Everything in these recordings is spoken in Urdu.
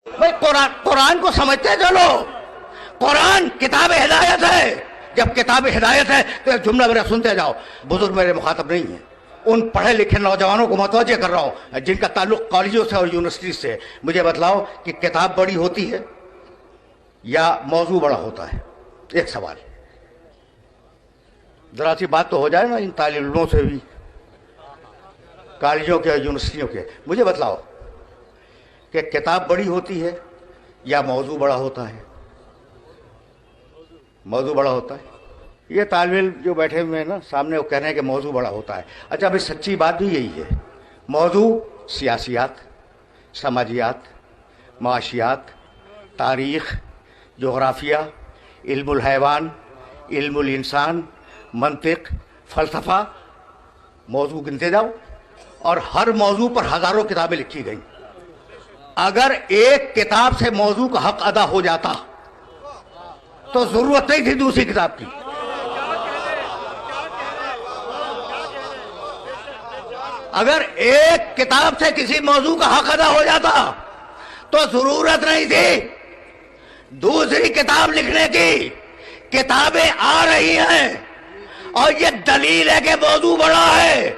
بھائی قرآن کو سمجھتے چلو، قرآن کتاب ہدایت ہے، جب کتاب ہدایت ہے تو ایک جملہ میرا سنتے جاؤ، بزرگ میرے مخاطب نہیں ہیں، ان پڑھے لکھے نوجوانوں کو متوجہ کر رہا ہوں جن کا تعلق کالجوں سے اور یونیورسٹی سے. مجھے بتلاؤ کہ کتاب بڑی ہوتی ہے یا موضوع بڑا ہوتا ہے؟ ایک سوال، ذرا سی بات تو ہو جائے نا ان طالب علموں سے بھی، کالجوں کے اور یونیورسٹیوں کے. مجھے بتلاؤ کہ کتاب بڑی ہوتی ہے یا موضوع بڑا ہوتا ہے؟ موضوع بڑا ہوتا ہے. یہ طالب علم جو بیٹھے ہوئے ہیں نا سامنے، وہ کہہ رہے ہیں کہ موضوع بڑا ہوتا ہے. اچھا بھائی سچی بات بھی یہی ہے. موضوع سیاسیات، سماجیات، معاشیات، تاریخ، جغرافیہ، علم الحیوان، علم الانسان، منطق، فلسفہ، موضوع گنتے جاؤ، اور ہر موضوع پر ہزاروں کتابیں لکھی گئیں. اگر ایک کتاب سے موضوع کا حق ادا ہو جاتا تو ضرورت نہیں تھی دوسری کتاب کی. اگر ایک کتاب سے کسی موضوع کا حق ادا ہو جاتا تو ضرورت نہیں تھی دوسری کتاب لکھنے کی. کتابیں آ رہی ہیں اور یہ دلیل ہے کہ موضوع بڑا ہے،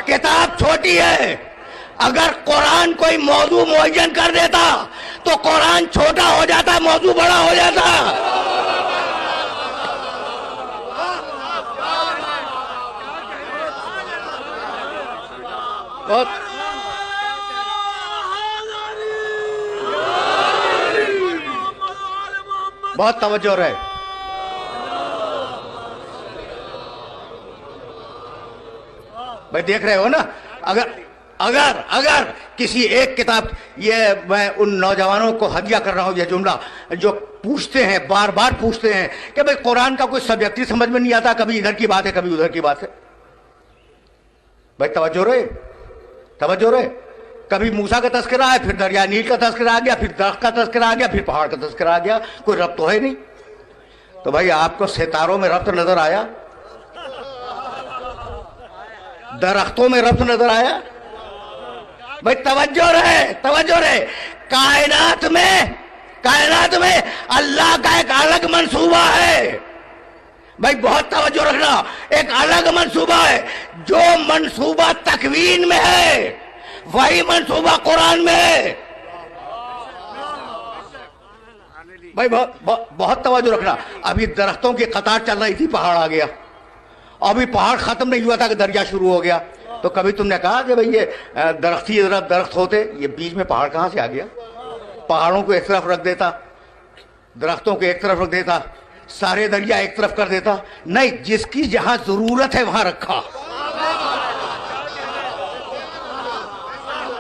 کتاب چھوٹی ہے. اگر قرآن کوئی موضوع معین کر دیتا تو قرآن چھوٹا ہو جاتا، موضوع بڑا ہو جاتا. بہت توجہ رہے. بھائی دیکھ رہے ہو نا، اگر کسی ایک کتاب، یہ میں ان نوجوانوں کو ہدیہ کر رہا ہوں یہ جملہ جو پوچھتے ہیں، بار بار پوچھتے ہیں کہ بھائی قرآن کا کوئی سبجیکٹ ہی سمجھ میں نہیں آتا، کبھی ادھر کی بات ہے کبھی ادھر کی بات ہے. بھائی توجہ رہے. کبھی موسیٰ کا تذکرہ ہے، پھر دریا نیل کا تذکرہ آ گیا، پھر درخت کا تذکرہ آ گیا، پھر پہاڑ کا تذکرہ آ گیا. کوئی ربط تو ہے نہیں. تو بھائی آپ کو ستاروں میں ربط نظر آیا؟ درختوں میں ربط نظر آیا؟ بھائی توجہ رہے. کائنات میں اللہ کا ایک الگ منصوبہ ہے. بھائی بہت توجہ رکھنا، ایک الگ منصوبہ ہے. جو منصوبہ تکوین میں ہے وہی منصوبہ قرآن میں ہے. بھائی بہت توجہ رکھنا. ابھی درختوں کی قطار چل رہی تھی، پہاڑ آ گیا. ابھی پہاڑ ختم نہیں ہوا تھا کہ دریا شروع ہو گیا. تو کبھی تم نے کہا کہ بھئی یہ درختی درخت ہوتے، یہ بیچ میں پہاڑ کہاں سے آ گیا؟ پہاڑوں کو ایک طرف رکھ دیتا، درختوں کو ایک طرف رکھ دیتا، سارے دریا ایک طرف کر دیتا. نہیں، جس کی جہاں ضرورت ہے وہاں رکھا.